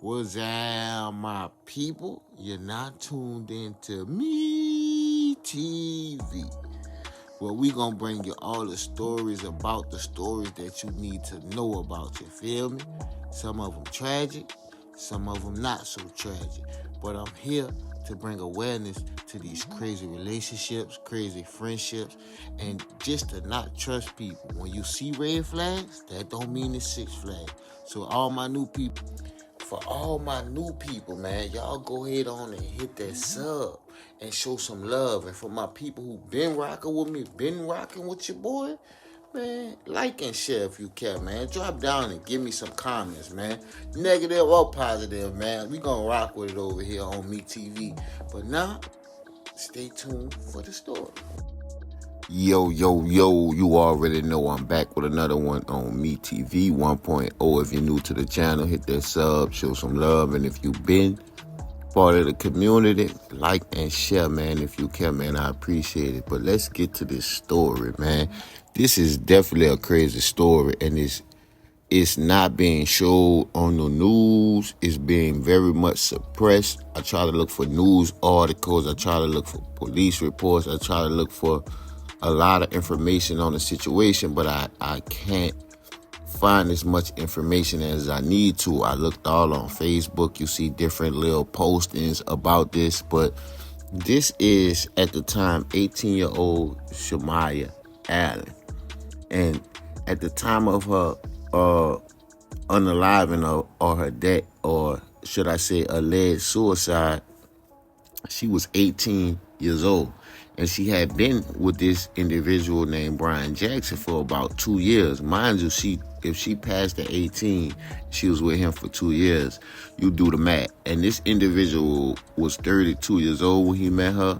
What's up, my people? You're not tuned into me TV. Well, we gonna bring you all the stories about the stories that you need to know about. You feel me? Some of them tragic, some of them not so tragic. But I'm here to bring awareness to these crazy relationships, crazy friendships, and just to not trust people. When you see red flags, that don't mean it's Six Flags. So for all my new people, man, y'all go ahead on and hit that sub and show some love. And for my people who been rocking with me, been rocking with your boy, man, like and share if you can, man. Drop down and give me some comments, man. Negative or positive, man. We gonna rock with it over here on Me TV. But now, stay tuned for the story. Yo, you already know I'm back with another one on Me TV 1.0. If you're new to the channel, hit that sub, show some love. And if you've been part of the community, like and share, man, if you can, man. I appreciate it. But let's get to this story, man. This is definitely a crazy story, and it's not being showed on the news. It's being very much suppressed. I try to look for news articles. I try to look for police reports. I try to look for a lot of information on the situation, but I can't find as much information as I need to. I looked all on Facebook. You see different little postings about this, but this is, at the time, 18-year-old Shamiya Allen. And at the time of her unaliving or her death, or should I say alleged suicide, she was 18 years old. And she had been with this individual named Brian Jackson for about 2 years. Mind you, if she passed the 18, she was with him for 2 years. You do the math. And this individual was 32 years old when he met her.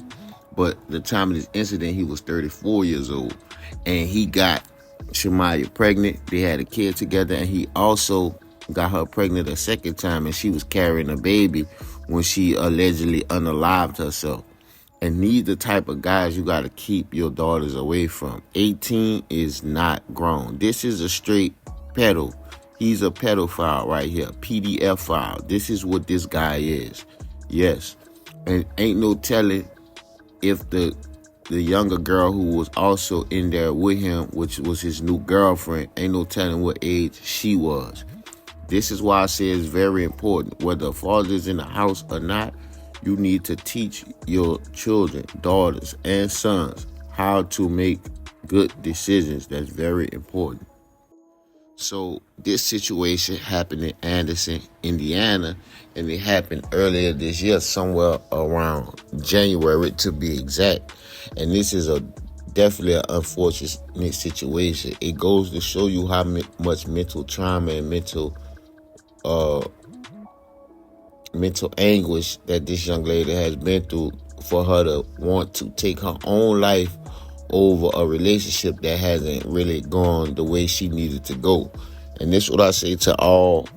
But the time of this incident, he was 34 years old. And he got Shamiya pregnant. They had a kid together. And he also got her pregnant a second time. And she was carrying a baby when she allegedly unalived herself. And these the type of guys you got to keep your daughters away from. 18 is not grown. This is a straight pedo. He's a pedophile right here. PDF file. This is what this guy is. Yes. And ain't no telling if the younger girl who was also in there with him, which was his new girlfriend, ain't no telling what age she was. This is why I say it's very important. Whether a father's in the house or not, you need to teach your children, daughters, and sons how to make good decisions. That's very important. So this situation happened in Anderson, Indiana, and it happened earlier this year, somewhere around January to be exact. And this is definitely an unfortunate situation. It goes to show you how much mental trauma and mental anguish that this young lady has been through for her to want to take her own life over a relationship that hasn't really gone the way she needed to go. And this is what I say to all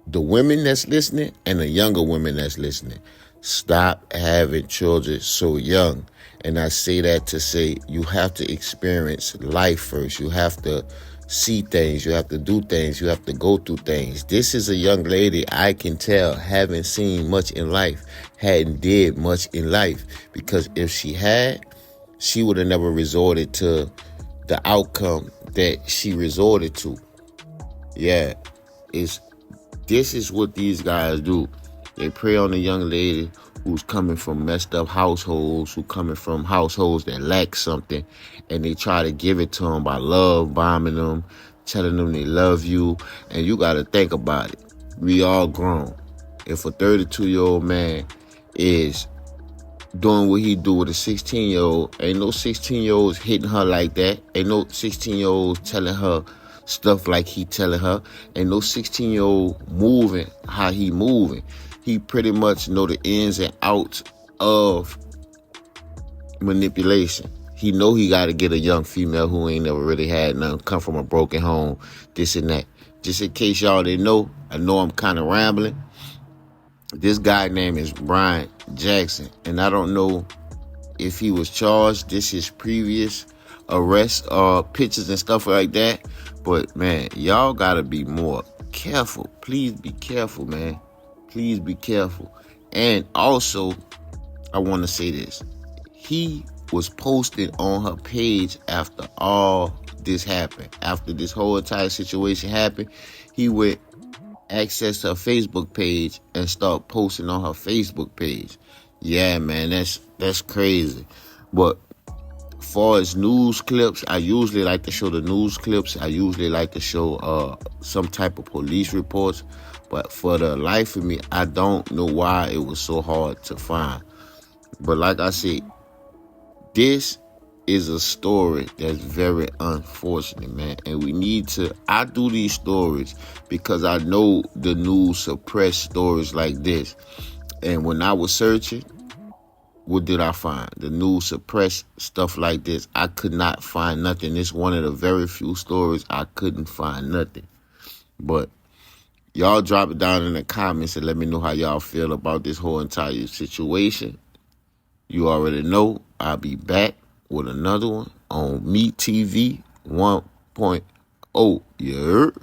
the women that's listening and the younger women that's listening. Stop having children so young. And I say that to say you have to experience life first. You have to see things, you have to do things, you have to go through things. This is a young lady, I can tell, haven't seen much in life, hadn't did much in life, because if she had, she would have never resorted to the outcome that she resorted to. Yeah, this is what these guys do. They prey on a young lady who's coming from messed up households, who coming from households that lack something, and they try to give it to them by love bombing them, telling them they love you. And you got to think about it. We all grown. If a 32-year-old man is doing what he do with a 16-year-old, ain't no 16-year-olds hitting her like that. Ain't no 16-year-olds telling her stuff like he telling her. Ain't no 16-year-old moving how he moving. He pretty much know the ins and outs of manipulation. He know he got to get a young female who ain't never really had nothing, come from a broken home, this and that. Just in case y'all didn't know, I know I'm kind of rambling. This guy name is Brian Jackson, and I don't know if he was charged. This is previous arrest pictures and stuff like that. But man, y'all gotta be more careful. Please be careful, man. Please be careful. And also, I want to say this. He was posted on her page after all this happened. After this whole entire situation happened, he went access her Facebook page and start posting on her Facebook page. Yeah, man, that's crazy. But far as news clips, I usually like to show the news clips. I usually like to show some type of police reports. But for the life of me, I don't know why it was so hard to find. But like I said, this is a story that's very unfortunate, man. And I do these stories because I know the news suppress stories like this. And when I was searching, what did I find? The news suppressed stuff like this. I could not find nothing. It's one of the very few stories I couldn't find nothing. But y'all drop it down in the comments and let me know how y'all feel about this whole entire situation. You already know I'll be back with another one on Me TV 1.0. You heard?